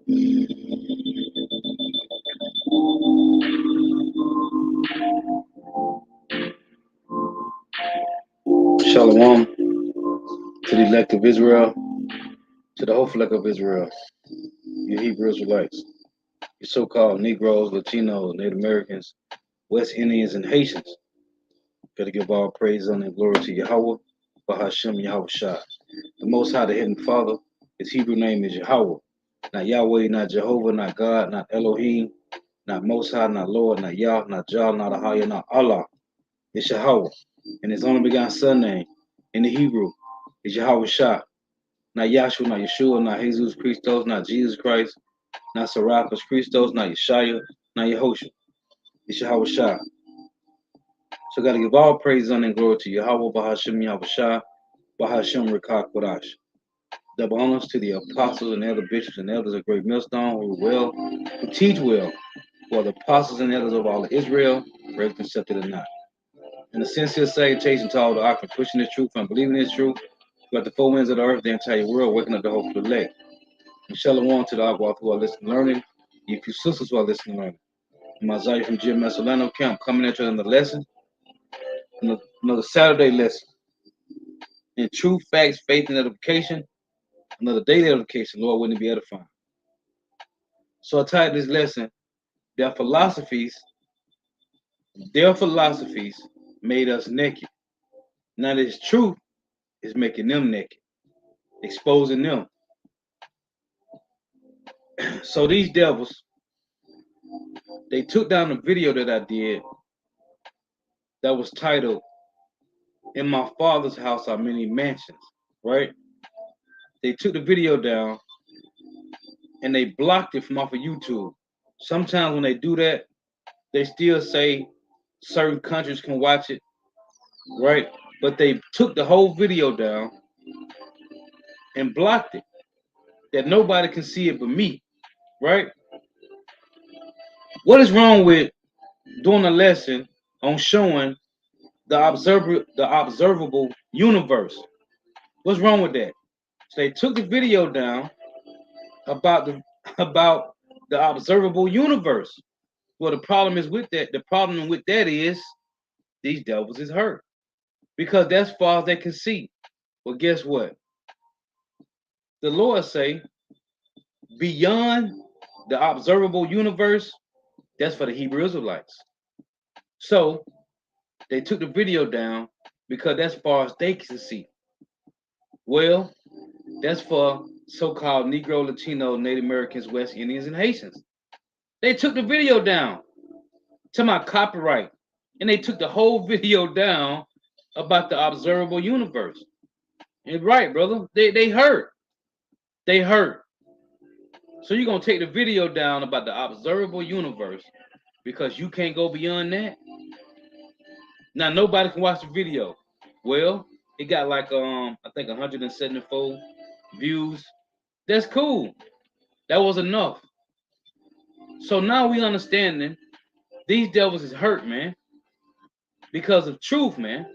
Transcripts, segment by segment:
Shalom to the elect of Israel, to the whole elect of Israel, you Hebrew Israelites, you so-called Negroes, Latinos, Native Americans, West Indians, and Haitians. Gotta give all praise, honor, and glory to Yahweh, Bahashem Yahweh Shah. The Most High, the Hidden Father, his Hebrew name is Yahweh. Not Yahweh, not Jehovah, not God, not Elohim, not Most High, not Lord, not Yah, not Jah, not Ahaya, not Allah. It's Yahweh. And his only begotten son name in the Hebrew is Yahweh Shah. Not Yahshua, not Yeshua, not Jesus Christos, not Jesus Christ, not Serapis Christos, not Yeshaya, not Yehoshua. It's Yahweh Shah. So I got to give all praise, honor, and glory to Yahweh, Bahashem, Yahweh Shah, Bahashem, Rekah, Kodash. Double honors to the apostles and elder bishops and elders of Great Millstone who teach well, who are the apostles and elders of all of Israel, whether accepted or not. And a sincere salutation to all the occupant pushing this truth and believing this truth, throughout the four winds of the earth, the entire world, waking up the hope of the elect. And shalom to the Agua who are listening learning, you few sisters who are listening learning. And Messiah from Jim Messolano Camp coming at you another lesson, another Saturday lesson. In truth, facts, faith, and edification, another daily edification, Lord, wouldn't it be edifying? So I titled this lesson, their philosophies made us naked. Now this truth is making them naked, exposing them. So these devils, they took down the video that I did that was titled, "In My Father's House Are Many Mansions," right? They took the video down and they blocked it from off of YouTube. Sometimes when they do that, they still say certain countries can watch it, right? But they took the whole video down and blocked it, that nobody can see it but me, right? What is wrong with doing a lesson on showing the observable universe? What's wrong with that? So they took the video down about the observable universe. Well, the problem is with that. The problem with that is these devils is hurt because that's far as they can see. Well, guess what? The Lord say beyond the observable universe, that's for the Hebrew Israelites. So they took the video down because that's far as they can see. Well, that's for so-called Negro, Latino, Native Americans, West Indians, and Haitians. They took the video down to my copyright, and they took the whole video down about the observable universe. And right, brother, they hurt. They hurt. So you're gonna take the video down about the observable universe because you can't go beyond that. Now nobody can watch the video. Well, it got like I think 174 views. That's cool. That was enough. So now we understanding these devils is hurt, man, because of truth, man.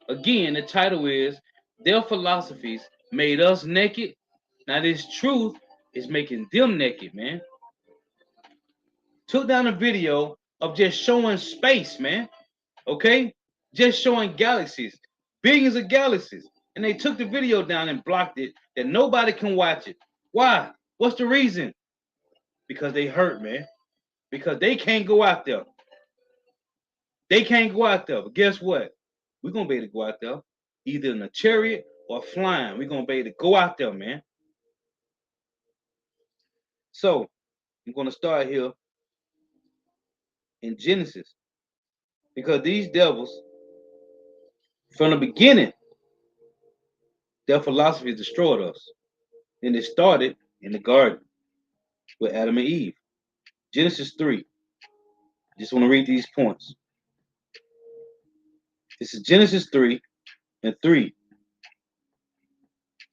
Again, the title is Their Philosophies Made Us Naked. Now this truth is making them naked, man. Took down a video of just showing space, man. Okay? Just showing galaxies, billions of galaxies. And they took the video down and blocked it that nobody can watch it. Why? What's the reason? Because they hurt, man. Because they can't go out there. They can't go out there. But guess what? We're going to be able to go out there either in a chariot or flying. We're going to be able to go out there, man. So I'm going to start here in Genesis. Because these devils, from the beginning, their philosophy destroyed us. And it started in the garden with Adam and Eve. Genesis 3. Just want to read these points. This is Genesis 3 and 3.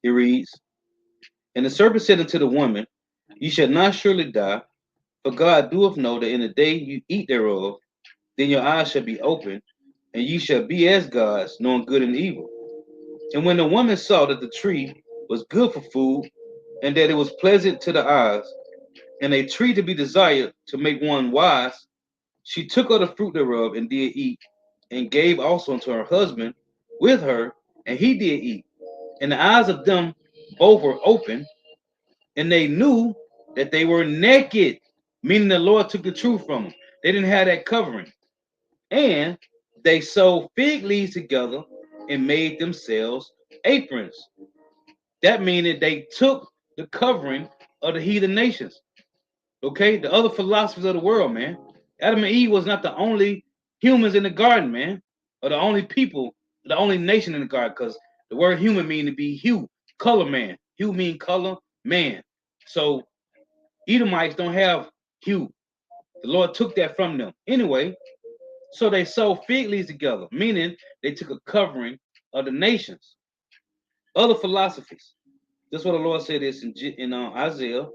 It reads, "And the serpent said unto the woman, Ye shall not surely die, for God doeth know that in the day you eat thereof, then your eyes shall be opened, and ye shall be as gods, knowing good and evil. And when the woman saw that the tree was good for food, and that it was pleasant to the eyes, and a tree to be desired to make one wise. She took of the fruit thereof and did eat, and gave also unto her husband with her, and he did eat. And the eyes of them both were open, and they knew that they were naked, meaning the Lord took the truth from them. They didn't have that covering. And they sewed fig leaves together and made themselves aprons. That meaning they took the covering of the heathen nations. Okay, the other philosophers of the world, man. Adam and Eve was not the only humans in the garden, man, or the only people, the only nation in the garden, because the word human mean to be hue, color man. Hue mean color, man. So Edomites don't have hue. The Lord took that from them. Anyway, so they sewed fig leaves together, meaning they took a covering of the nations. Other philosophies. This is what the Lord said this in Isaiah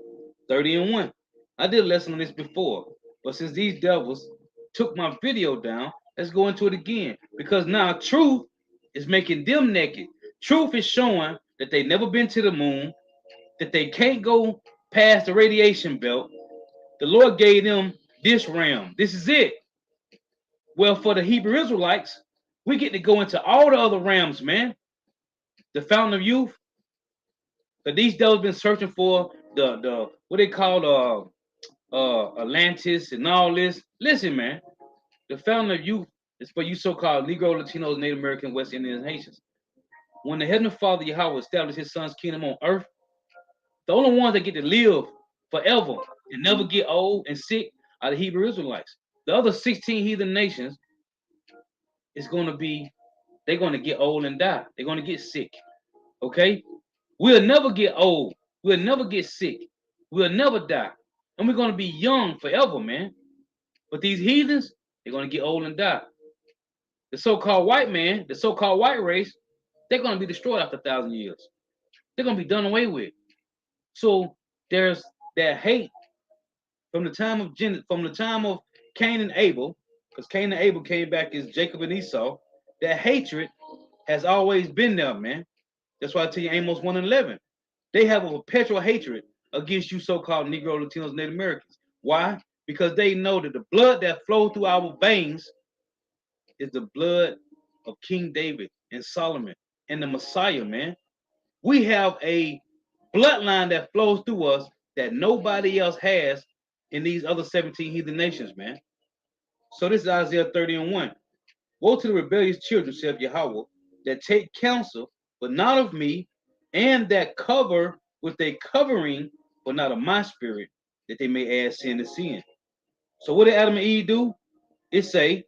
30 and 1. I did a lesson on this before, but since these devils took my video down, let's go into it again. Because now truth is making them naked. Truth is showing that they never been to the moon, that they can't go past the radiation belt. The Lord gave them this realm. This is it. Well, for the Hebrew Israelites, we get to go into all the other realms, man. The fountain of youth. But these devils been searching for the what they call Atlantis and all this. Listen, man, the fountain of youth is for you so-called Negro, Latinos, Native American, West Indians, and Haitians. When the Heavenly Father Yahweh established His Son's kingdom on earth, the only ones that get to live forever and never get old and sick are the Hebrew Israelites. The other 16 heathen nations is going to be, they're going to get old and die. They're going to get sick. Okay? We'll never get old. We'll never get sick. We'll never die. And we're going to be young forever, man. But these heathens, they're going to get old and die. The so-called white man, the so-called white race, they're going to be destroyed after 1,000 years. They're going to be done away with. So there's that hate from the time of Cain and Abel, because Cain and Abel came back as Jacob and Esau. That hatred has always been there, man. That's why I tell you Amos 1 and 11. They have a perpetual hatred against you so-called Negro, Latinos, Native Americans. Why? Because they know that the blood that flows through our veins is the blood of King David and Solomon and the Messiah, man. We have a bloodline that flows through us that nobody else has in these other 17 heathen nations, man. So this is Isaiah 30 and 1. Woe to the rebellious children, saith Yahweh, that take counsel, but not of me, and that cover with a covering, but not of my spirit, that they may add sin to sin. So what did Adam and Eve do? It say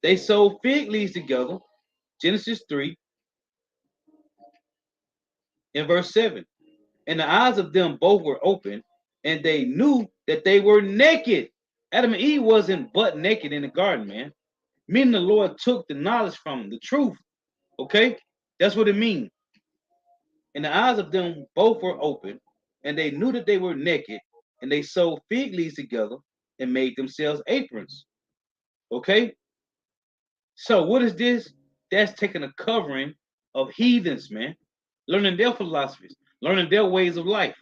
they sewed fig leaves together, Genesis 3, in verse 7. And the eyes of them both were open, and they knew that they were naked. Adam and Eve wasn't butt naked in the garden, man. Meaning the Lord took the knowledge from them, the truth. Okay? That's what it means. And the eyes of them both were open, and they knew that they were naked, and they sewed fig leaves together and made themselves aprons. Okay? So what is this? That's taking a covering of heathens, man. Learning their philosophies, learning their ways of life.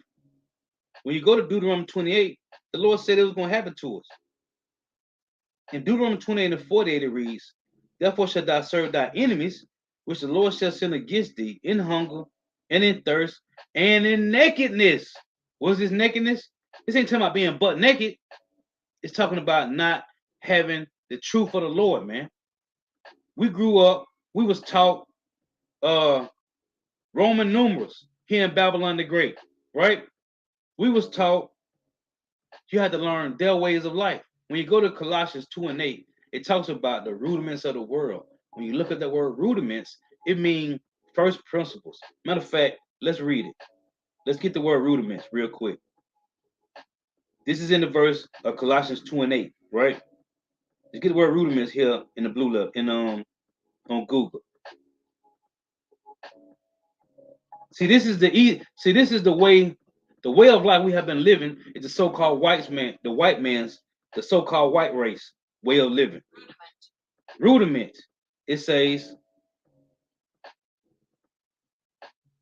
When you go to Deuteronomy 28, the Lord said it was going to happen to us. In Deuteronomy 28 and 48, it reads, Therefore shalt thou serve thy enemies, which the Lord shall send against thee in hunger and in thirst and in nakedness. What is this nakedness? This ain't talking about being butt naked. It's talking about not having the truth of the Lord, man. We grew up, we was taught Roman numerals here in Babylon the Great, right? We was taught you had to learn their ways of life. When you go to Colossians 2 and 8, it talks about the rudiments of the world. When you look at that word rudiments, it means first principles. Matter of fact, let's read it. Let's get the word rudiments real quick. This is in the verse of Colossians 2 and 8, right? Let's get the word rudiments here in the blue letter on Google. This is the way of life we have been living is the so-called the so-called white race way of living. Rudiment. It says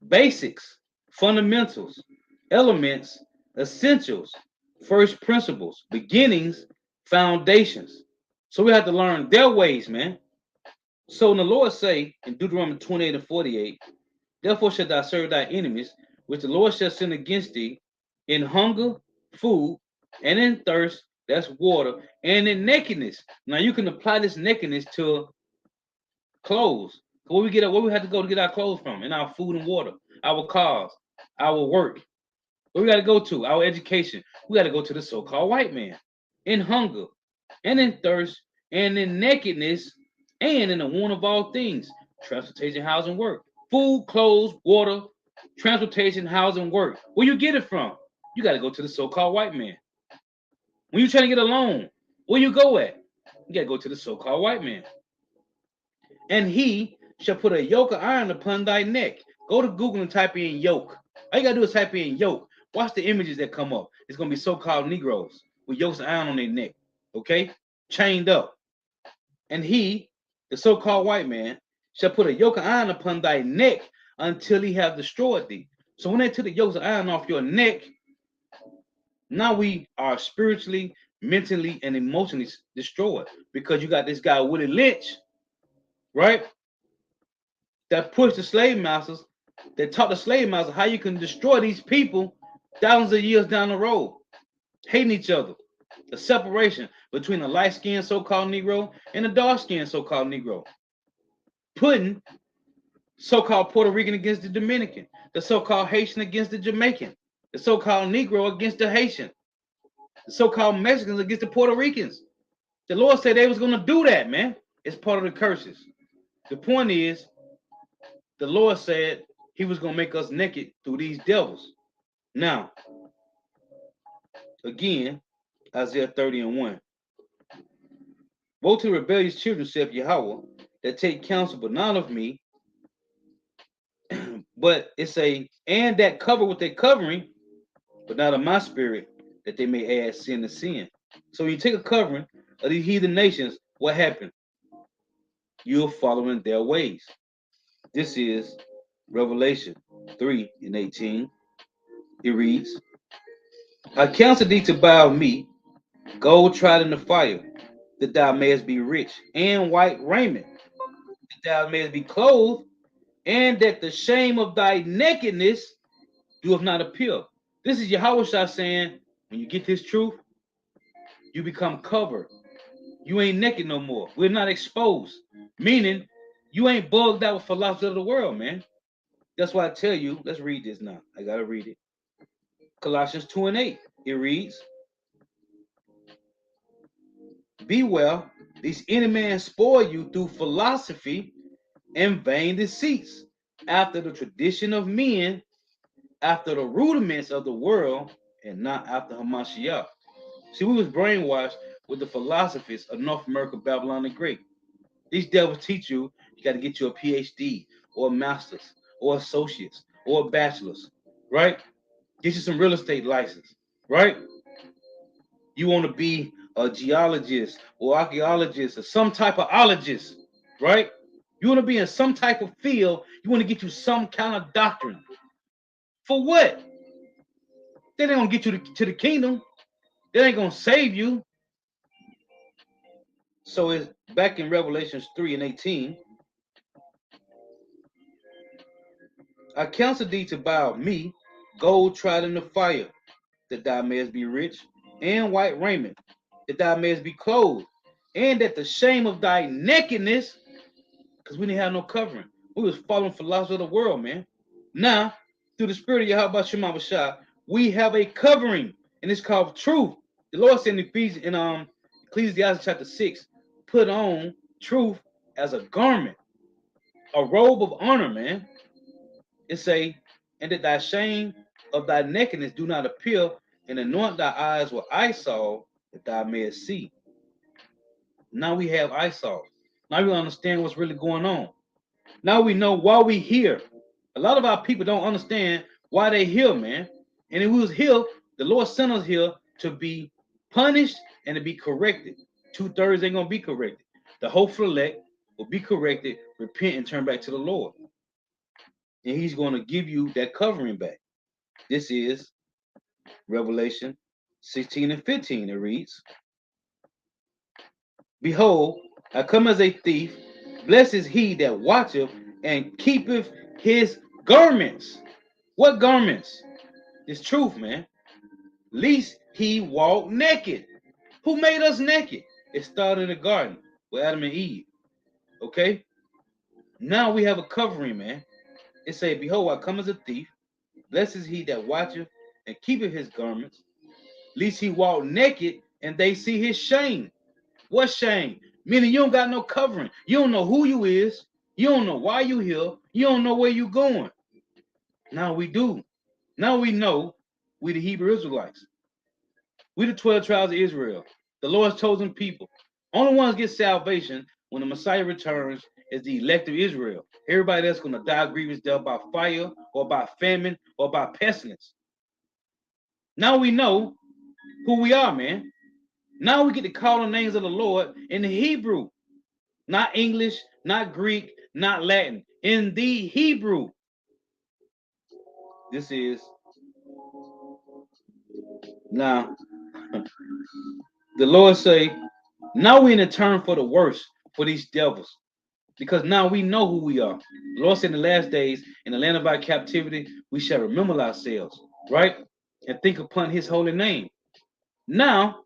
basics, fundamentals, elements, essentials, first principles, beginnings, foundations. So we have to learn their ways, man. So when the Lord say in Deuteronomy 28 and 48, therefore shalt thou serve thy enemies, which the Lord shall send against thee, in hunger, food, and in thirst, that's water, and in nakedness. Now you can apply this nakedness to clothes. Where we have to go to get our clothes from, and our food and water, our cars, our work. Where we got to go to? Our education. We got to go to the so-called white man. In hunger, and in thirst, and in nakedness, and in the want of all things. Transportation, housing, work. Food, clothes, water, transportation, housing, work. Where you get it from? You got to go to the so-called white man. When you trying to get a loan, where you go at? You got to go to the so-called white man. And he shall put a yoke of iron upon thy neck. Go to Google and type in yoke. All you gotta do is type in yoke. Watch the images that come up. It's gonna be so-called Negroes with yokes of iron on their neck, okay, chained up. And he, the so-called white man, shall put a yoke of iron upon thy neck until he have destroyed thee. So when they took the yokes of iron off your neck, now we are spiritually, mentally, and emotionally destroyed because you got this guy Willie Lynch, right? That pushed the slave masters, that taught the slave masters how you can destroy these people thousands of years down the road, hating each other. The separation between the light-skinned so-called Negro and the dark-skinned so-called Negro. Putting so-called Puerto Rican against the Dominican, the so-called Haitian against the Jamaican, the so-called Negro against the Haitian, the so-called Mexicans against the Puerto Ricans. The Lord said they was going to do that, man. It's part of the curses. The point is, the Lord said he was going to make us naked through these devils. Now, again, Isaiah 30 and 1. Woe to the rebellious children, saith Yahweh, that take counsel, but not of me, but it's and that cover what they're covering, but not of my spirit, that they may add sin to sin. So when you take a covering of these heathen nations, what happened? You're following their ways. This is Revelation 3 and 18. It reads, I counsel thee to buy of me gold tried in the fire, that thou mayest be rich, and white raiment, that thou mayest be clothed, and that the shame of thy nakedness doeth not appear. This is Yahweh saying, when you get this truth, you become covered. You ain't naked no more. We're not exposed. Meaning, you ain't bugged out with philosophy of the world, man. That's why I tell you, let's read this now. I gotta read it. Colossians 2 and 8. It reads, beware, these any man spoil you through philosophy and vain deceits, after the tradition of men, after the rudiments of the world, and not after Hamashiach. See, we was brainwashed with the philosophies of North America, Babylon the Great. These devils teach you got to get you a PhD or a master's or associates or a bachelor's, right? Get you some real estate license, right? You want to be a geologist or archaeologist or some type of ologist, right? You want to be in some type of field. You want to get you some kind of doctrine. For what? They ain't gonna get you to the kingdom. They ain't gonna save you. So it's back in Revelations 3 and 18. I counsel thee to buy of me gold tried in the fire, that thou mayest be rich, and white raiment, that thou mayest be clothed, and that the shame of thy nakedness, because we didn't have no covering. We was following philosophy of the world, man. Now, through the spirit of Yahweh Shema Bashah, we have a covering, and it's called truth. The Lord said in Ecclesiastes chapter 6, put on truth as a garment, a robe of honor, man. It say, and that thy shame of thy nakedness do not appear, and anoint thy eyes with eye salve, that thou mayest see. Now we have eye salve. Now we understand what's really going on. Now we know why we here. A lot of our people don't understand why they here, man. And if we was here, the Lord sent us here to be punished and to be corrected. 2/3 ain't gonna be corrected. The hopeful elect will be corrected, repent, and turn back to the Lord. And He's going to give you that covering back. This is Revelation 16 and 15, it reads, Behold, I come as a thief. Blessed is he that watcheth and keepeth his garments. What garments? It's truth, man. Least he walk naked. Who made us naked? It started in the garden with Adam and Eve. Okay? Now we have a covering, man. It say, Behold, I come as a thief. Blessed is he that watcheth and keepeth his garments. Least he walk naked and they see his shame. What shame? Meaning you don't got no covering. You don't know who you is. You don't know why you here. You don't know where you going. Now we do. Now we know we the Hebrew Israelites. We the 12 tribes of Israel. The Lord's chosen people. Only ones get salvation when the Messiah returns is the elect of Israel. Everybody that's going to die a grievous death by fire or by famine or by pestilence. Now we know who we are, man. Now we get to call the names of the Lord in the Hebrew. Not English, not Greek, not Latin. In the Hebrew. This is now the Lord say, now we in a turn for the worst for these devils. Because now we know who we are. The Lord said in the last days, in the land of our captivity, we shall remember ourselves, right? And think upon his holy name. Now,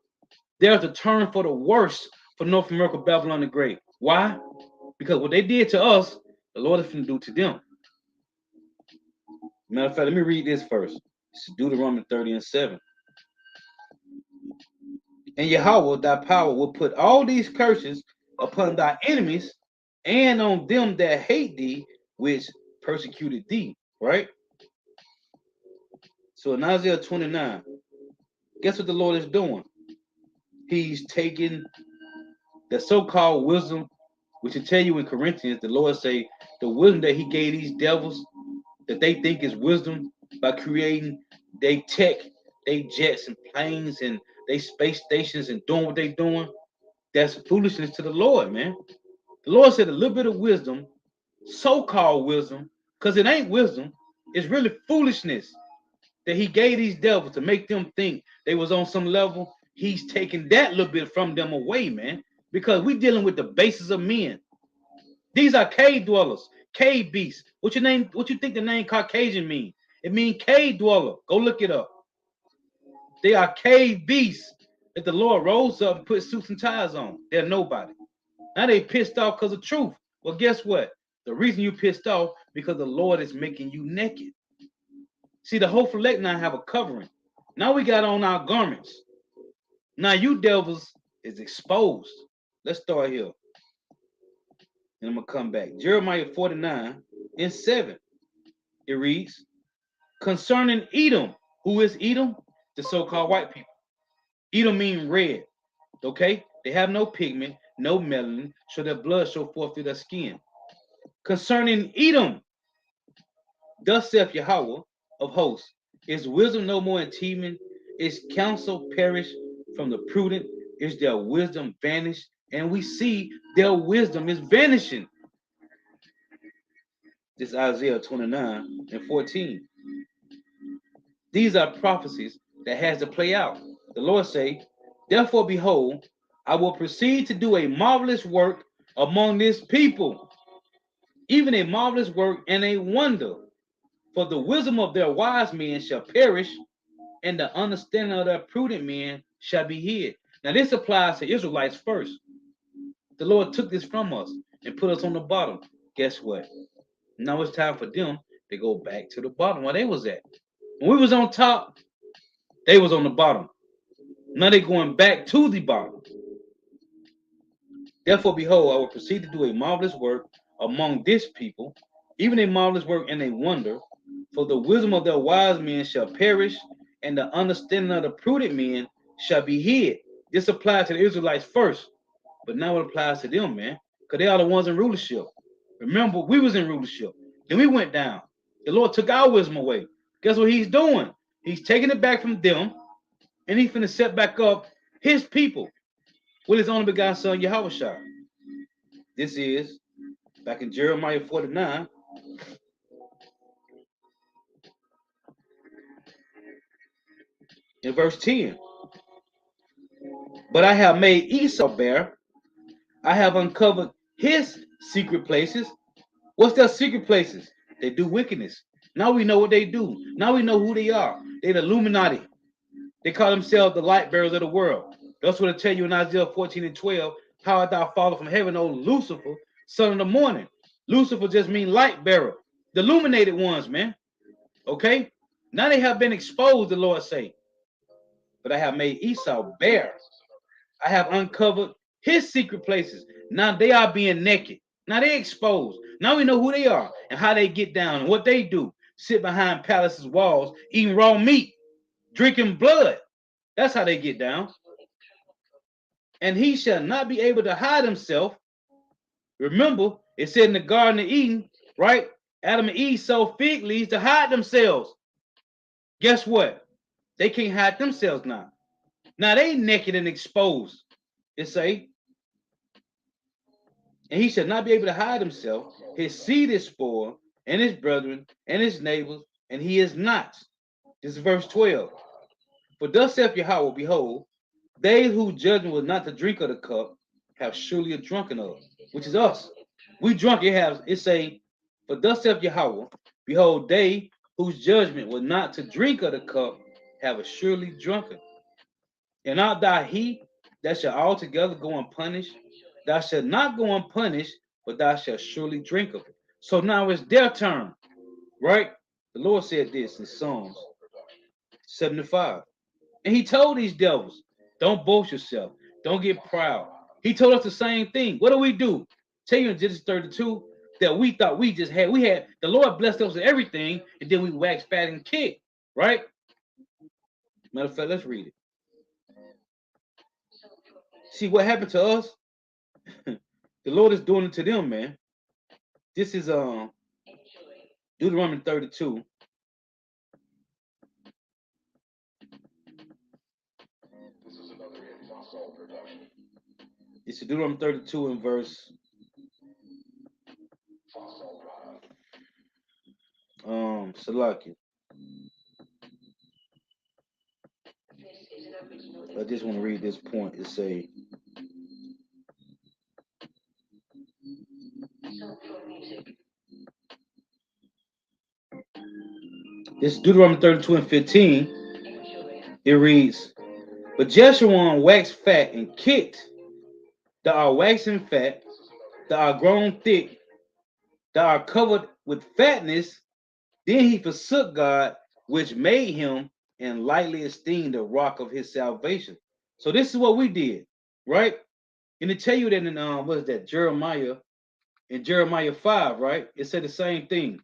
there's a turn for the worst for North America, Babylon the Great. Why? Because what they did to us, the Lord is going to do to them. Matter of fact, let me read this first. It's Deuteronomy 30 and 7. And Yahweh, thy power, will put all these curses upon thy enemies and on them that hate thee, which persecuted thee. Right? So in Isaiah 29, guess what the Lord is doing? He's taking the so-called wisdom, which will tell you in Corinthians, the Lord say the wisdom that he gave these devils that they think is wisdom by creating they tech, they jets and planes and they space stations and doing what they doing. That's foolishness to the Lord, man. The Lord said a little bit of wisdom, so-called wisdom, because it ain't wisdom, it's really foolishness that he gave these devils to make them think they was on some level. He's taking that little bit from them away, man, because we dealing with the basis of men. These are cave dwellers, cave beasts. What your name? What you think the name Caucasian mean? It means cave dweller. Go look it up. They are cave beasts that the Lord rose up and put suits and ties on. They're nobody. Now they pissed off because of truth. Well, guess what? The reason you pissed off because the Lord is making you naked. See, the whole elect now have a covering. Now we got on our garments. Now you devils is exposed. Let's start here. And I'm going to come back. Jeremiah 49 and 7. It reads, concerning Edom. Who is Edom? The so-called white people. Edom means red. Okay? They have no pigment, no melanin, so their blood show forth through their skin. Concerning Edom, thus saith Yahweh of hosts, is wisdom no more in Teman? Is counsel perished from the prudent? Is their wisdom vanished? And we see their wisdom is vanishing. This is Isaiah 29 and 14. These are prophecies that has to play out. The Lord say, therefore, behold, I will proceed to do a marvelous work among this people, even a marvelous work and a wonder. For the wisdom of their wise men shall perish, and the understanding of their prudent men shall be hid. Now, this applies to Israelites first. The Lord took this from us and put us on the bottom. Guess what? Now it's time for them to go back to the bottom where they was at. When we was on top, they was on the bottom. Now they're going back to the bottom. Therefore, behold, I will proceed to do a marvelous work among this people, even a marvelous work and a wonder. For the wisdom of their wise men shall perish, and the understanding of the prudent men shall be hid. This applies to the Israelites first, but now it applies to them, man, because they are the ones in rulership. Remember, we was in rulership. Then we went down. The Lord took our wisdom away. Guess what he's doing? He's taking it back from them, and he's finna set back up his people with his only begotten son, Yahushua. This is back in Jeremiah 49. In verse 10. But I have made Esau bare. I have uncovered his secret places. What's their secret places? They do wickedness. Now we know what they do. Now we know who they are. They're the Illuminati. They call themselves the light bearers of the world. That's what I tell you in Isaiah 14 and 12. How art thou fallen from heaven, O Lucifer, son of the morning? Lucifer just means light bearer. The illuminated ones, man. Okay? Now they have been exposed, the Lord say. But I have made Esau bare. I have uncovered his secret places. Now they are being naked. Now they exposed. Now we know who they are and how they get down and what they do. Sit behind palaces' walls, eating raw meat, drinking blood. That's how they get down. And he shall not be able to hide himself. Remember, it said in the Garden of Eden, right? Adam and Eve sowed fig leaves to hide themselves. Guess what? They can't hide themselves now. Now they naked and exposed. It say, and he shall not be able to hide himself. His seed is spoiled, and his brethren, and his neighbors, and he is not. This is verse 12. For thus saith Yahweh, behold, they whose judgment was not to drink of the cup have surely drunken of, which is us. We drunk, it say, for thus saith Yahweh, behold, they whose judgment was not to drink of the cup have surely drunken. And art thou he that shall altogether go unpunished? Thou shalt not go unpunished, but thou shalt surely drink of it. So now it's their turn, right? The Lord said this in Psalms 75. And he told these devils, don't boast yourself. Don't get proud. He told us the same thing. What do? Tell you in Genesis 32 that we thought we had, the Lord blessed us with everything, and then we waxed fat and kicked, right? Matter of fact, let's read it. See what happened to us? The Lord is doing it to them, man. This is Deuteronomy 32. It's Deuteronomy 32 in verse Salaki. I just want to read this point. It say, this is Deuteronomy 32 and 15. It reads, but Jeshurun waxed fat and kicked, that are waxing fat, that are grown thick, that are covered with fatness. Then he forsook God, which made him, and lightly esteemed the rock of his salvation. So this is what we did, right? And to tell you that in what is that, Jeremiah, in Jeremiah 5, right? It said the same thing.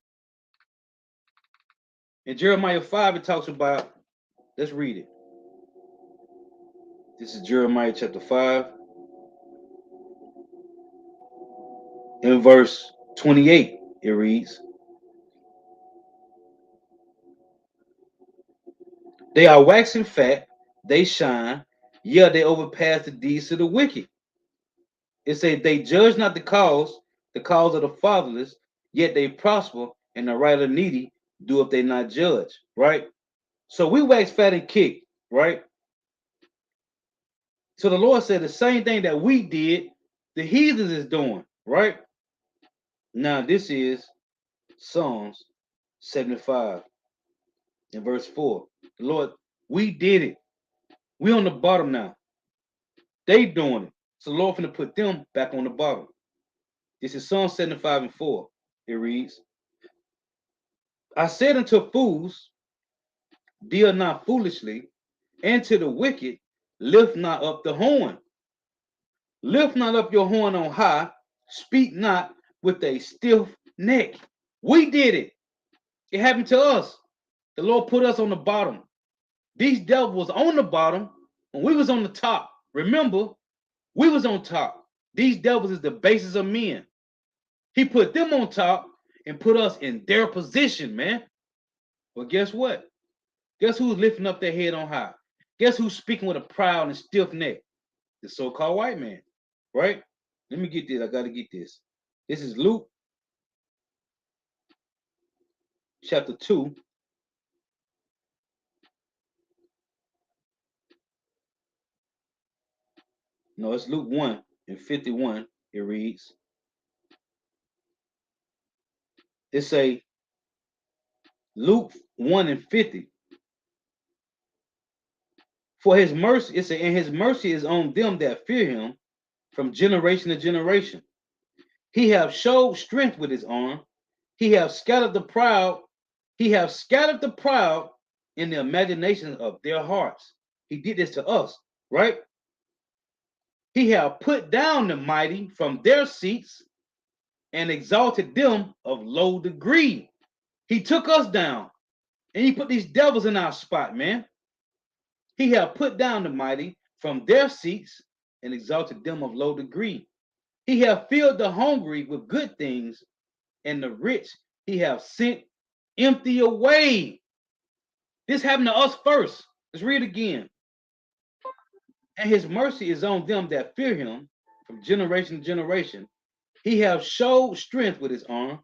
In Jeremiah 5, it talks about, let's read it. This is Jeremiah chapter 5, in verse 28, it reads, they are waxing fat, they shine, yeah, they overpass the deeds of the wicked. It says they judge not the cause of the fatherless, yet they prosper, and the right of the needy do if they not judge, right? So we wax fat and kick, right? So the Lord said the same thing that we did, the heathens is doing, right? Now this is Psalms 75 in verse 4. The Lord, we did it. We on the bottom now. They doing it. So the Lord finna put them back on the bottom. This is Psalm 75 and 4. It reads, I said unto fools, deal not foolishly, and to the wicked, lift not up the horn. Lift not up your horn on high, speak not with a stiff neck. We did it. It happened to us. The Lord put us on the bottom. These devils was on the bottom when we was on the top. Remember, we was on top. These devils is the basis of men. He put them on top and put us in their position, man. But guess what? Guess who's lifting up their head on high? Guess who's speaking with a proud and stiff neck? The so-called white man, right? Let me get this. I got to get this. This is Luke chapter 2. No, it's Luke 1 and 51. It reads, it say Luke 1 and 50. For his mercy, it say, and his mercy is on them that fear him from generation to generation. He have showed strength with his arm. He have scattered the proud. He have scattered the proud in the imaginations of their hearts. He did this to us, right? He have put down the mighty from their seats and exalted them of low degree. He took us down and he put these devils in our spot, man. He have put down the mighty from their seats and exalted them of low degree. He have filled the hungry with good things, and the rich he have sent empty away. This happened to us first. Let's read again. And his mercy is on them that fear him from generation to generation. He have showed strength with his arm.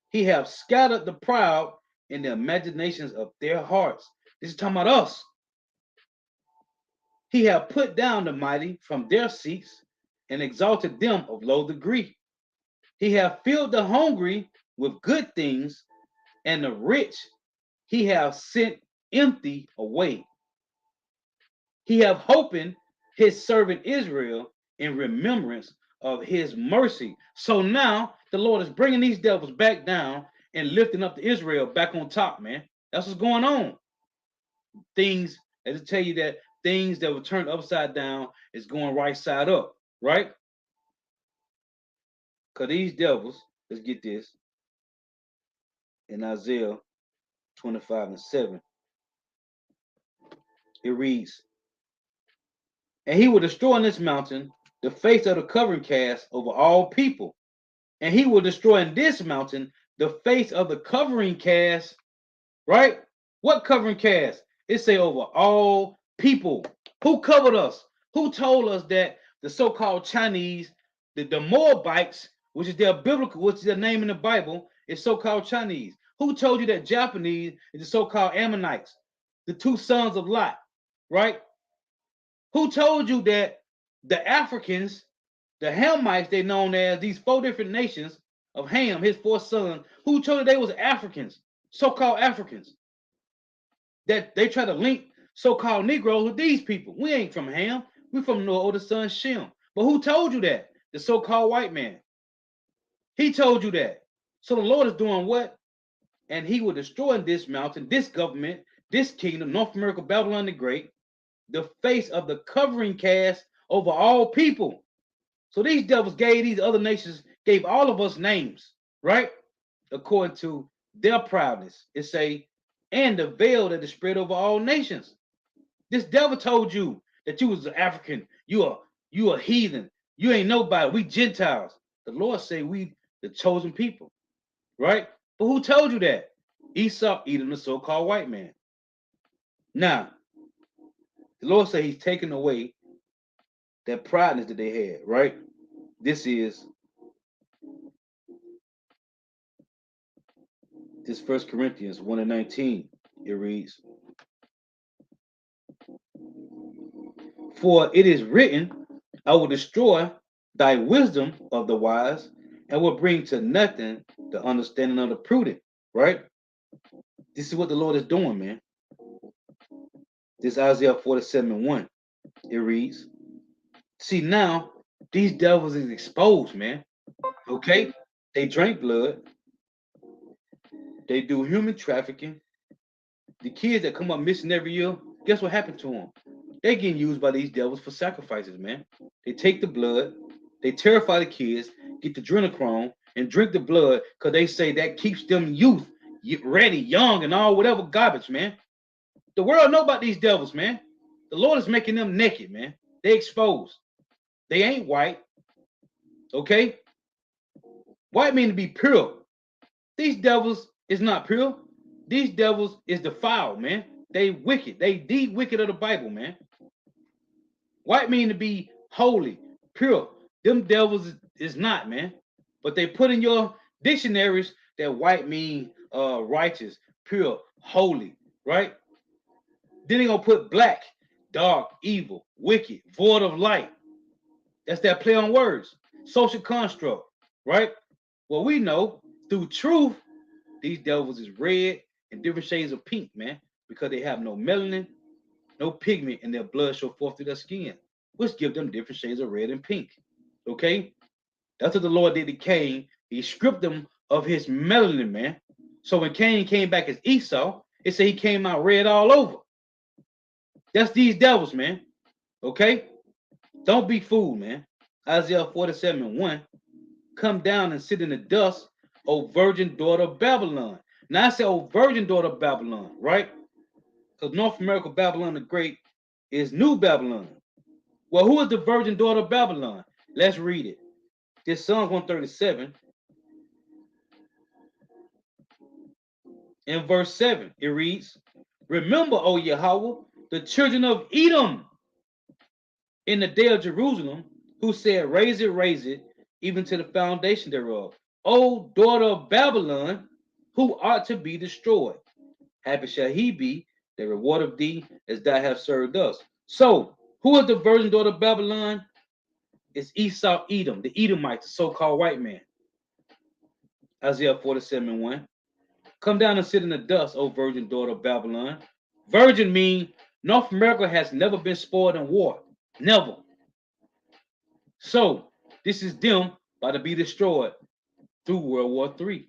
He have scattered the proud in the imaginations of their hearts. This is talking about us. He have put down the mighty from their seats and exalted them of low degree. He have filled the hungry with good things, and the rich he have sent empty away. He have holpen his servant Israel in remembrance of his mercy. So now the Lord is bringing these devils back down and lifting up the Israel back on top, man. That's what's going on. Things, as I tell you, that things that were turned upside down is going right side up, right? Because these devils, let's get this, in Isaiah 25 and 7, it reads, and he will destroy in this mountain the face of the covering cast over all people. And he will destroy in this mountain the face of the covering cast, right? What covering cast? It say over all people. Who covered us? Who told us that the so-called Chinese, the Moabites, which is their biblical, which is their name in the Bible, is so-called Chinese? Who told you that Japanese is the so-called Ammonites, the two sons of Lot, right? Who told you that the Africans, the Hamites, they known as these four different nations of Ham, his four sons, who told you they was Africans, so-called Africans, that they try to link so-called Negroes with these people? We ain't from Ham. We from the oldest son Shem. But who told you that? The so-called white man. He told you that. So the Lord is doing what? And he will destroy in this mountain, this government, this kingdom, North America, Babylon the Great, the face of the covering cast over all people. So these devils gave these other nations, gave all of us names, right? According to their proudness. It say, and the veil that is spread over all nations. This devil told you that you was an African, you a heathen, you ain't nobody, we Gentiles. The Lord say we the chosen people, right? But who told you that? Esau, Edom, the so-called white man. Now, the Lord say he's taking away that proudness that they had, right? This is this First Corinthians 1 and 19. It reads, for it is written, I will destroy thy wisdom of the wise and will bring to nothing the understanding of the prudent, right? This is what the Lord is doing, man. This Isaiah 47 and 1. It reads, see now, these devils is exposed, man. Okay? They drink blood. They do human trafficking. The kids that come up missing every year, guess what happened to them? They're getting used by these devils for sacrifices, man. They take the blood, they terrify the kids, get the adrenochrome, and drink the blood because they say that keeps them youth, ready, young, and all whatever garbage, man. The world know about these devils, man. The Lord is making them naked, man. They exposed. They ain't white, okay? White mean to be pure. These devils is not pure. These devils is defiled, man. They wicked. They the wicked of the Bible, man. White mean to be holy, pure. Them devils is not, man. But they put in your dictionaries that white mean righteous, pure, holy, right? Then they gonna put black, dark, evil, wicked, void of light. That's that play on words. Social construct, right? Well, we know through truth, these devils is red and different shades of pink, man, because they have no melanin, no pigment, and their blood show forth through their skin, which give them different shades of red and pink. Okay? That's what the Lord did to Cain. He stripped him of his melanin, man. So when Cain came back as Esau, it said he came out red all over. That's these devils, man. Okay? Don't be fooled, man. Isaiah 47:1. Come down and sit in the dust, O virgin daughter of Babylon. Now I say, O virgin daughter of Babylon, right? Because North America, Babylon the Great, is New Babylon. Well, who is the virgin daughter of Babylon? Let's read it. This Psalms 137 in verse 7. It reads, Remember, O Yahweh, the children of Edom in the day of Jerusalem, who said, raise it, even to the foundation thereof. O daughter of Babylon, who ought to be destroyed. Happy shall he be, the reward of thee, as thou hast served us. So, who is the virgin daughter of Babylon? It's Esau, Edom, the Edomites, the so-called white man. Isaiah 47:1. Come down and sit in the dust, O virgin daughter of Babylon. Virgin mean North America has never been spoiled in war. Never. So, this is them about to be destroyed through World War III.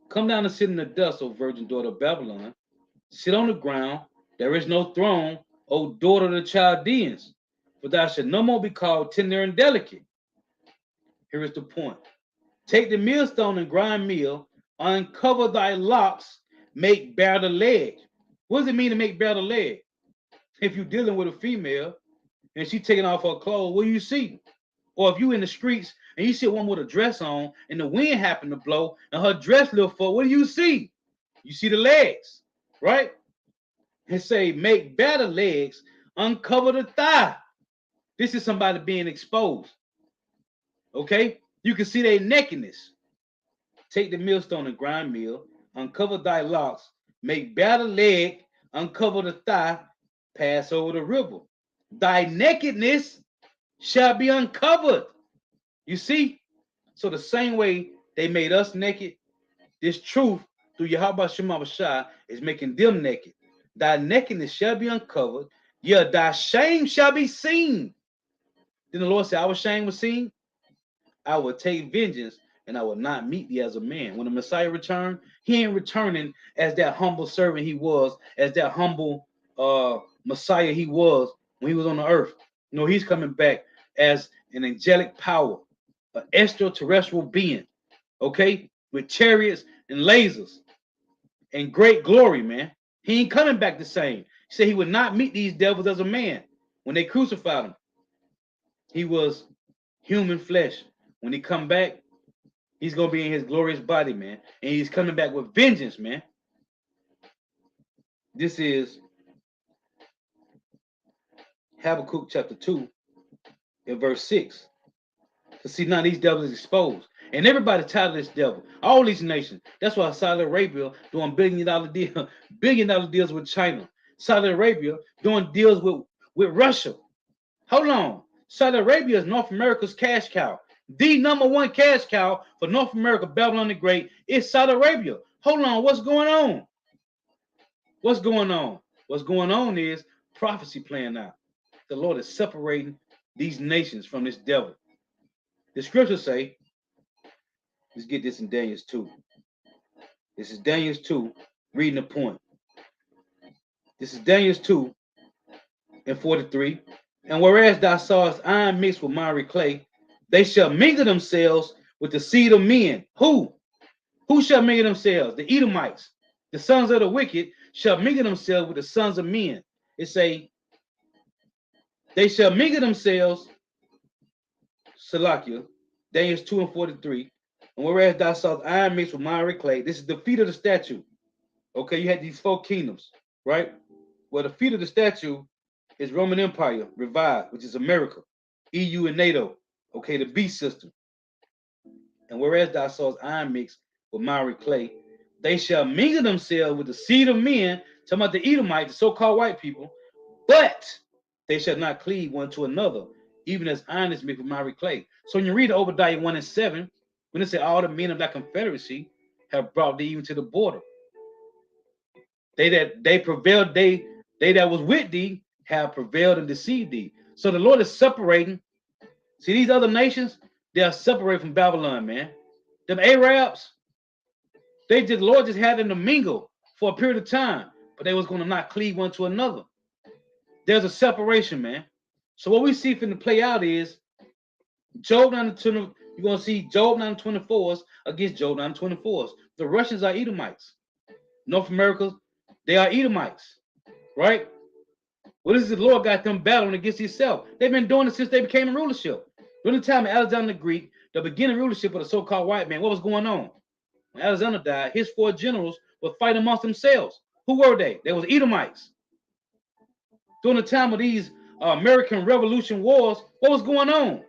Come down and sit in the dust, O virgin daughter of Babylon. Sit on the ground. There is no throne, O daughter of the Chaldeans, for thou shalt no more be called tender and delicate. Here is the point. Take the millstone and grind meal, uncover thy locks, make bare the leg. What does it mean to make bare the leg? If you're dealing with a female and she taking off her clothes, what do you see? Or if you in the streets and you see a woman with a dress on and the wind happen to blow and her dress lift up, what do you see? You see the legs, right? And say, make bare the legs, uncover the thigh. This is somebody being exposed. Okay? You can see their nakedness. Take the millstone and grind meal, uncover thy locks, make bare the leg, uncover the thigh, pass over the river. Thy nakedness shall be uncovered. You see? So the same way they made us naked, this truth through Yahweh Shema Shai is making them naked. Thy nakedness shall be uncovered. Yeah, thy shame shall be seen. Then the Lord said, our shame was seen. I will take vengeance and I will not meet thee as a man. When the Messiah returned, he ain't returning as that humble servant he was, as that humble Messiah he was when he was on the earth. No, he's coming back as an angelic power, an extraterrestrial being, okay, with chariots and lasers and great glory, man. He ain't coming back the same. He said he would not meet these devils as a man. When they crucified him, he was human flesh. When he come back, he's going to be in his glorious body, man. And he's coming back with vengeance, man. This is Habakkuk chapter 2 and verse 6. To see now these devils exposed. And everybody tired of this devil. All these nations. That's why Saudi Arabia doing billion dollar deals with China. Saudi Arabia doing deals with Russia. Hold on. Saudi Arabia is North America's cash cow. The number one cash cow for North America, Babylon the Great, is Saudi Arabia. Hold on. What's going on? What's going on? What's going on is prophecy playing out. The Lord is separating these nations from this devil. The scriptures say, let's get this in Daniel 2. This is Daniel 2, reading the point. This is Daniel 2 and 43. And whereas thou sawest iron mixed with miry clay, they shall mingle themselves with the seed of men. Who? Who shall mingle themselves? The Edomites. The sons of the wicked shall mingle themselves with the sons of men. It say, they shall mingle themselves, Salakia, Daniel 2 and 43. And whereas thou sawest iron mixed with miry clay, this is the feet of the statue. Okay, you had these four kingdoms, right? Well, the feet of the statue is Roman Empire revived, which is America, EU and NATO. Okay, the beast system. And whereas thou sawest iron mixed with miry clay, they shall mingle themselves with the seed of men, talking about the Edomites, the so-called white people, but they shall not cleave one to another, even as iron is made from miry clay. So when you read Obadiah 1 and 7, when it said all the men of that confederacy have brought thee even to the border, they prevailed, they that was with thee have prevailed and deceived thee. So the Lord is separating. See, these other nations, they are separated from Babylon, man. Them Arabs, the Lord just had them to mingle for a period of time, but they was going to not cleave one to another. There's a separation, man. So what we see from the play out is Job 9 to 20, you're going to see Job 9 24s against Job 9 24s. The Russians are Edomites. North America, they are Edomites, right? What is the Lord got them battling against himself? They've been doing it since they became a rulership. During the time of Alexander the Greek, the beginning rulership of the so-called white man, what was going on? When Alexander died, his 4 generals were fighting amongst themselves. Who were they? They was Edomites. During the time of these American Revolution wars, what was going on?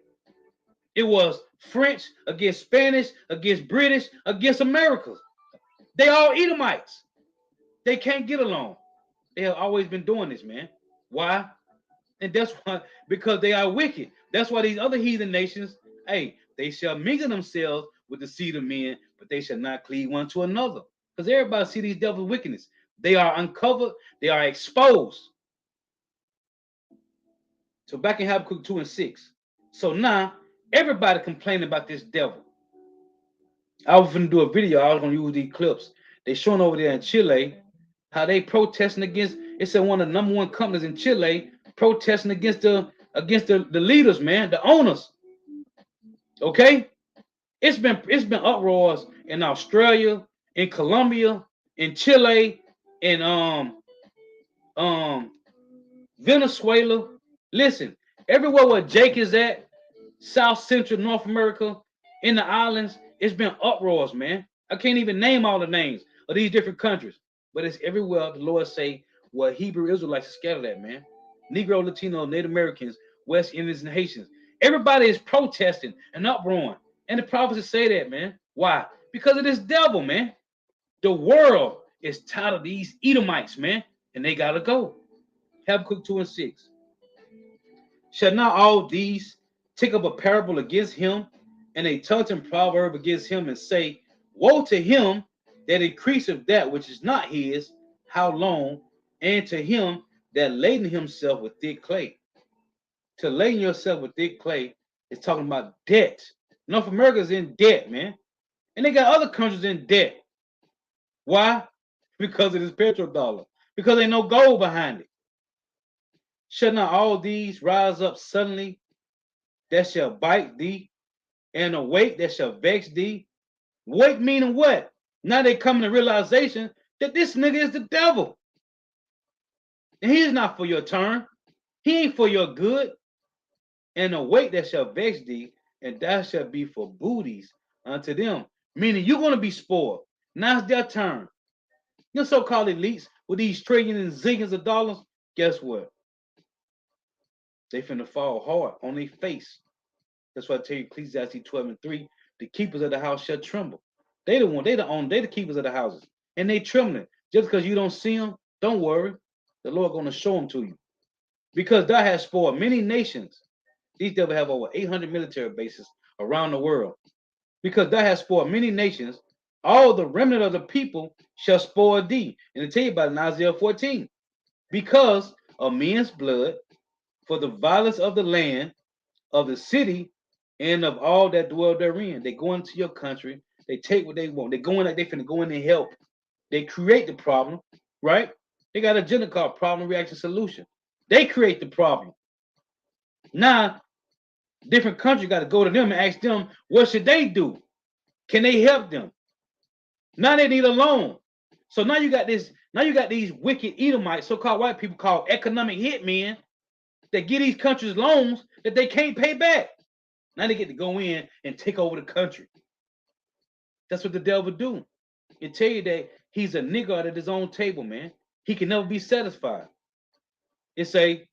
It was French against Spanish, against British, against America. They all Edomites. They can't get along. They have always been doing this, man. Why? And that's why, because they are wicked. That's why these other heathen nations, hey, they shall mingle themselves with the seed of men, but they shall not cleave one to another. Because everybody see these devils' wickedness. They are uncovered, they are exposed. So back in Habakkuk 2 and 6. So now everybody complaining about this devil. I was gonna do a video, I was gonna use these clips. They showing over there in Chile how they protesting against, it said one of the number one companies in Chile protesting against the leaders, man, the owners. Okay? It's been uproars in Australia, in Colombia, in Chile, in um Venezuela. Listen, everywhere where Jake is at, South Central North America, in the islands, it's been uproars, man. I can't even name all the names of these different countries, but it's everywhere the Lord say where Hebrew Israelites are scattered at, man. Negro, Latino, Native Americans, West Indians, and Haitians. Everybody is protesting and uproaring. And the prophets say that, man. Why? Because of this devil, man. The world is tired of these Edomites, man, and they gotta go. Habakkuk 2 and 6. Shall not all these take up a parable against him and a taunting proverb against him and say, woe to him that increaseth that which is not his, how long? And to him that laden himself with thick clay. To laden yourself with thick clay is talking about debt. North America's in debt, man. And they got other countries in debt. Why? Because of this petrodollar. Because ain't no gold behind it. Shall not all these rise up suddenly that shall bite thee, and awake that shall vex thee? Wake meaning what? Now they come to realization that this nigga is the devil. And he is not for your turn. He ain't for your good. And awake that shall vex thee, and that shall be for booties unto them. Meaning you're going to be spoiled. Now it's their turn. Your so-called elites with these trillions and zillions of dollars, guess what? They finna fall hard on their face. That's why I tell you Ecclesiastes 12 and 3, the keepers of the house shall tremble. They the one, they the keepers of the houses. And they trembling. Just because you don't see them, don't worry. The Lord gonna show them to you. Because thou hast spoiled many nations. These devils have over 800 military bases around the world. Because thou hast spoiled many nations, all the remnant of the people shall spoil thee. And I tell you about it in Isaiah 14. Because of men's blood, for the violence of the land, of the city, and of all that dwell therein. They go into your country, they take what they want. They go in like they finna go in and help. They create the problem, right? They got a agenda called problem, reaction, solution. They create the problem. Now, different countries got to go to them and ask them, what should they do? Can they help them? Now they need a loan. So now you got this, now you got these wicked Edomites, so-called white people called economic hitmen, that give these countries loans that they can't pay back. Now they get to go in and take over the country. That's what the devil do. And tell you that he's a nigger at his own table, man. He can never be satisfied. It say,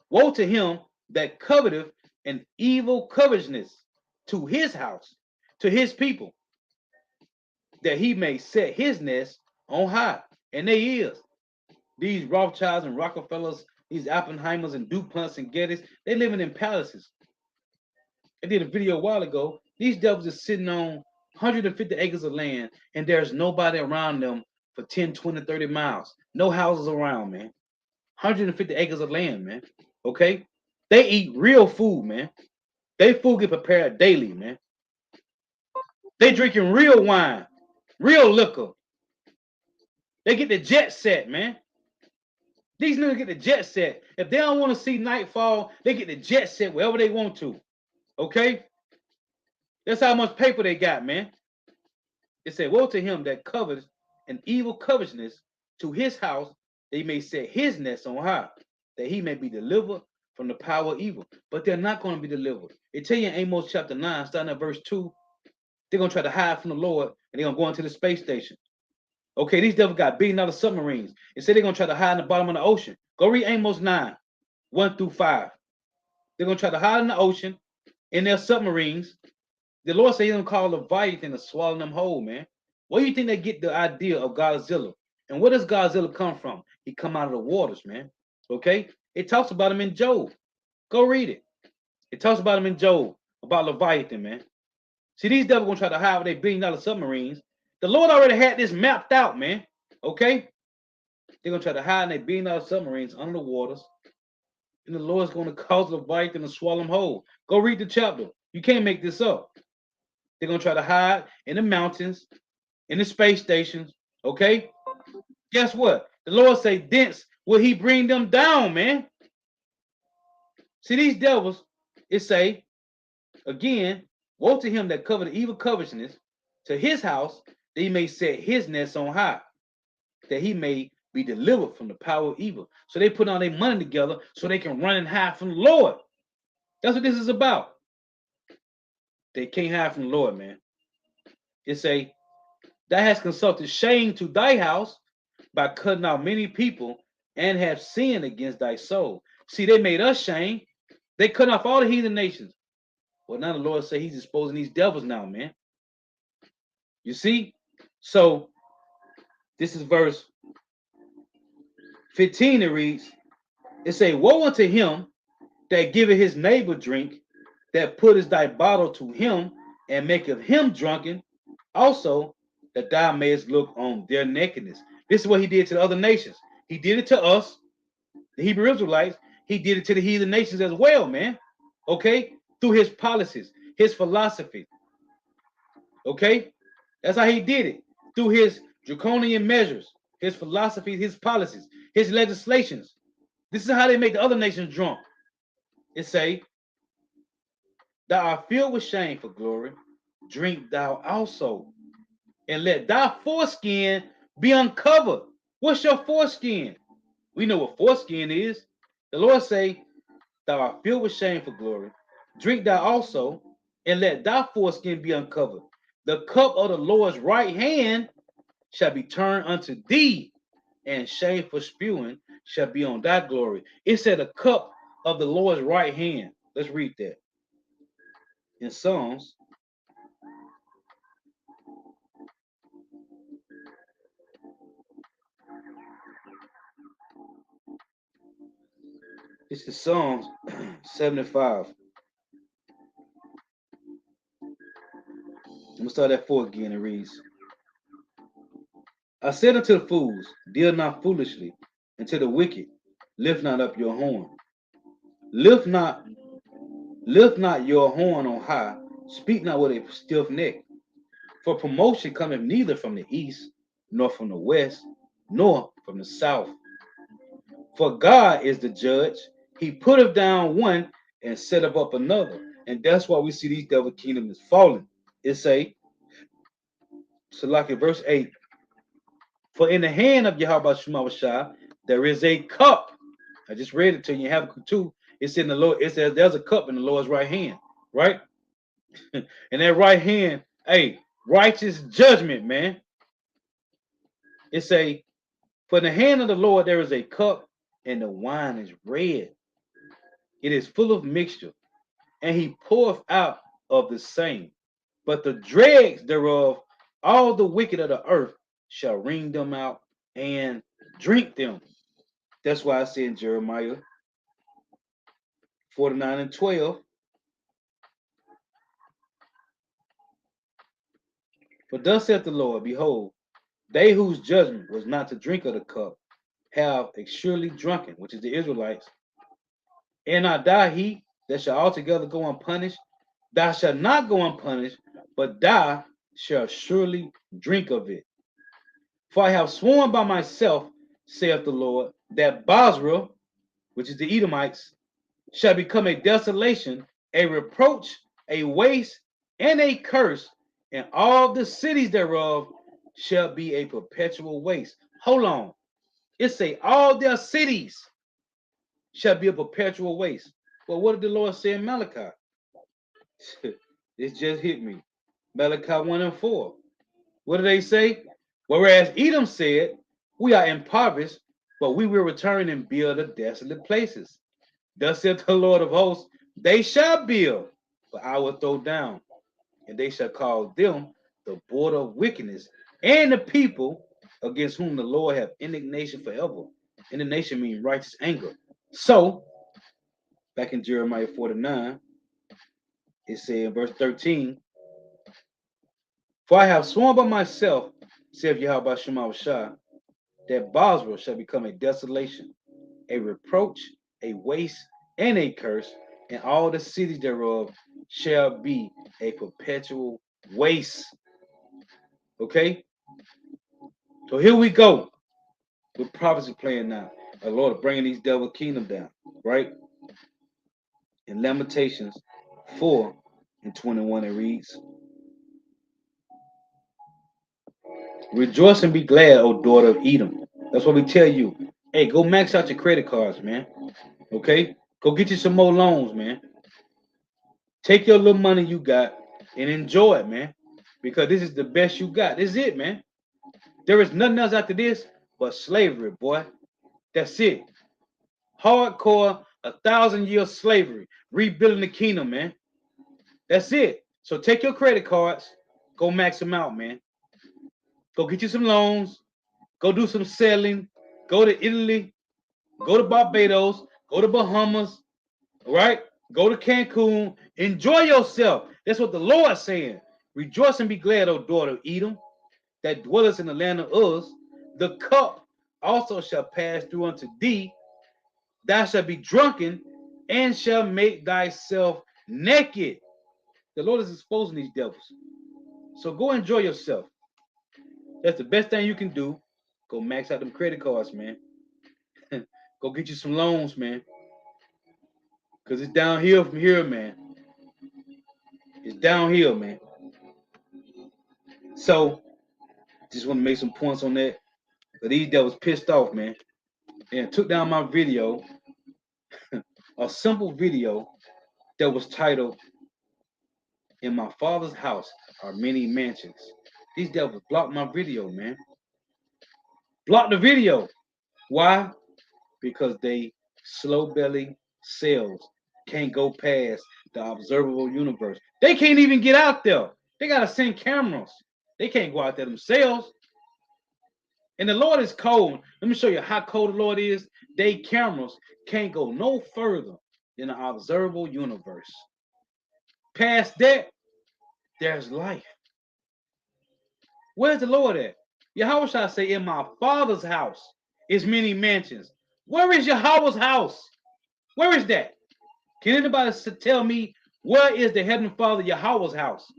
woe to him that coveteth an evil covetousness to his house, to his people, that he may set his nest on high. And they is. These Rothschilds and Rockefellers, These Oppenheimers and DuPonts and Gettys, they living in palaces. I did a video a while ago. These devils are sitting on 150 acres of land, and there's nobody around them for 10, 20, 30 miles. No houses around, man. 150 acres of land, man. Okay? They eat real food, man. They food get prepared daily, man. They drinking real wine, real liquor. They get the jet set, man. These niggas get the jet set. If they don't want to see nightfall, they get the jet set wherever they want to. Okay? That's how much paper they got, man. It said, woe to him that covers an evil covetousness to his house, that he may set his nest on high, that he may be delivered from the power of evil. But they're not going to be delivered. It tell you in Amos chapter 9, starting at verse 2, they're going to try to hide from the Lord, and they're going to go into the space station. Okay, these devils got $1 billion submarines. It said they're going to try to hide in the bottom of the ocean. Go read Amos 9, 1 through 5. They're going to try to hide in the ocean in their submarines. The Lord said he's going to call Leviathan to swallow them whole, man. Where do you think they get the idea of Godzilla? And where does Godzilla come from? He come out of the waters, man. Okay? It talks about him in Job. Go read it. It talks about him in Job, about Leviathan, man. See, these devils going to try to hide with their $1 billion submarines. The Lord already had this mapped out, man. Okay? They're going to try to hide in their $1 billion submarines under the waters. And the Lord's going to cause Leviathan to swallow them whole. Go read the chapter. You can't make this up. They're going to try to hide in the mountains, in the space stations. Okay? Guess what? The Lord say, thence will he bring them down, man. See, these devils, it say, again, woe to him that covered the evil covetousness to his house, that he may set his nest on high, that he may be delivered from the power of evil. So they put all their money together so they can run and hide from the Lord. That's what this is about. They can't hide from the Lord, man. It say, thou hast consulted shame to thy house by cutting out many people and have sinned against thy soul. See, they made us shame. They cut off all the heathen nations. Well, now the Lord say he's exposing these devils now, man. You see? So this is verse 15. It reads, it say, woe unto him that giveth his neighbor drink, that putteth thy bottle to him, and maketh him drunken, also that thou mayest look on their nakedness. This is what he did to the other nations. He did it to us, the Hebrew Israelites. He did it to the heathen nations as well, man. Okay? Through his policies, his philosophy. Okay? That's how he did it. Through his draconian measures, his philosophies, his policies, his legislations. This is how they make the other nations drunk. It say, thou art filled with shame for glory, drink thou also, and let thy foreskin be uncovered. What's your foreskin? We know what foreskin is. The Lord say, thou art filled with shame for glory, drink thou also, and let thy foreskin be uncovered. The cup of the Lord's right hand shall be turned unto thee, and shame for spewing shall be on thy glory. It said a cup of the Lord's right hand. Let's read that. In Psalms, this is Psalms 75. I'm going to start at 4 again. It reads, I said unto the fools, deal not foolishly, and to the wicked, lift not up your horn. Lift not your horn on high, speak not with a stiff neck. For promotion cometh neither from the east, nor from the west, nor from the south. For God is the judge. He putteth down one and setteth up another. And that's why we see these devil kingdoms falling. It say, so like in verse 8, for in the hand of Yahweh Shemawashah there is a cup. I just read it to you in Habakkuk 2. It's in the Lord. It says there's a cup in the Lord's right hand, right? And that right hand, hey, righteous judgment, man. It say, for in the hand of the Lord there is a cup, and the wine is red. It is full of mixture, and he poureth out of the same. But the dregs thereof, all the wicked of the earth shall wring them out and drink them. That's why I say in Jeremiah 49 and 12, for thus saith the Lord, behold, they whose judgment was not to drink of the cup have surely drunken, which is the Israelites, and not thy heat that shall altogether go unpunished. Thou shalt not go unpunished, but thou shalt surely drink of it. For I have sworn by myself, saith the Lord, that Basra, which is the Edomites, shall become a desolation, a reproach, a waste, and a curse, and all the cities thereof shall be a perpetual waste. Hold on. It say all their cities shall be a perpetual waste. Well, what did the Lord say in Malachi? It just hit me. Malachi 1 and 4. What do they say? Whereas Edom said, we are impoverished, but we will return and build the desolate places. Thus saith the Lord of hosts, they shall build, but I will throw down, and they shall call them the border of wickedness, and the people against whom the Lord have indignation forever. Indignation means righteous anger. So, back in Jeremiah 49, it said in verse 13, for I have sworn by myself, saith Yahweh Shema Shah, that Basra shall become a desolation, a reproach, a waste, and a curse, and all the cities thereof shall be a perpetual waste. Okay? So here we go with prophecy playing now. The Lord bringing these devil kingdom down, right? In Lamentations 4 and 21 it reads, rejoice and be glad, O daughter of Edom. That's what we tell you. Hey, go max out your credit cards, man. Okay? Go get you some more loans, man. Take your little money you got and enjoy it, man. Because this is the best you got. This is it, man. There is nothing else after this but slavery, boy. That's it. Hardcore, 1,000-year slavery. Rebuilding the kingdom, man. That's it. So take your credit cards. Go max them out, man. Go get you some loans. Go do some selling. Go to Italy. Go to Barbados. Go to Bahamas. All right? Go to Cancun. Enjoy yourself. That's what the Lord's saying. Rejoice and be glad, O daughter of Edom, that dwelleth in the land of Uz. The cup also shall pass through unto thee. Thou shalt be drunken and shall make thyself naked. The Lord is exposing these devils. So go enjoy yourself. That's the best thing you can do. Go max out them credit cards, man. Go get you some loans, man. Because it's downhill from here, man. It's downhill, man. So, just want to make some points on that. But these devils pissed off, man. And took down my video, a simple video that was titled, in my father's house are many mansions. These devils blocked my video, man. Blocked the video. Why? Because they slow belly cells can't go past the observable universe. They can't even get out there. They gotta send cameras. They can't go out there themselves. And the Lord is cold. Let me show you how cold the Lord is. They cameras can't go no further than the observable universe. Past that, there's life. Where's the Lord at? Yahweh shall say, in my father's house is many mansions. Where is Yahweh's house? Where is that? Can anybody tell me where is the Heavenly Father Yahweh's house?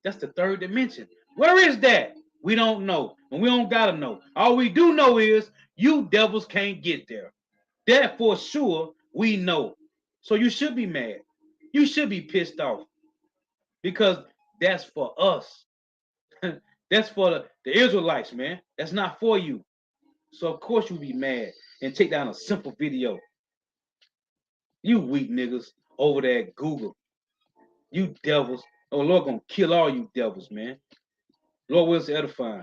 That's the third dimension. Where is that? We don't know, and we don't gotta know. All we do know is you devils can't get there. That for sure we know. So you should be mad. You should be pissed off because that's for us. That's for the Israelites, man. That's not for you. So of course you be mad and take down a simple video. You weak niggas over there at Google. You devils. Oh, Lord gonna kill all you devils, man. Lord wills to edify.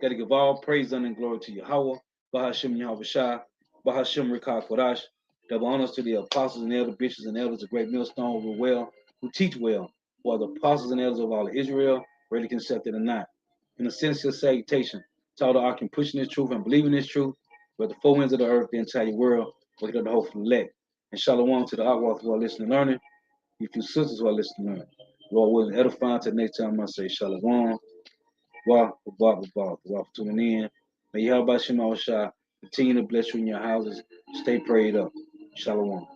Gotta give all praise and glory to Yahweh, Bahashim Yahweh Shah, Bahashim Rikah Kodash. Double honors to the apostles and elder bishops and elders of great millstone over well, who teach well, while the apostles and elders of all of Israel, ready accepted or not. In a sincere salutation to all the ark pushing this truth and believing this truth. but the four winds of the earth, the entire world, waking up the hopeful elect. And shalom to the outwalk who are listening and learning. You few sisters who are listening and learning. Lord willing, edifying to the next time I say shalom. Wa, for tuning in. May Yahweh Shema Shah continue to bless you in your houses. Stay prayed up. Shalom.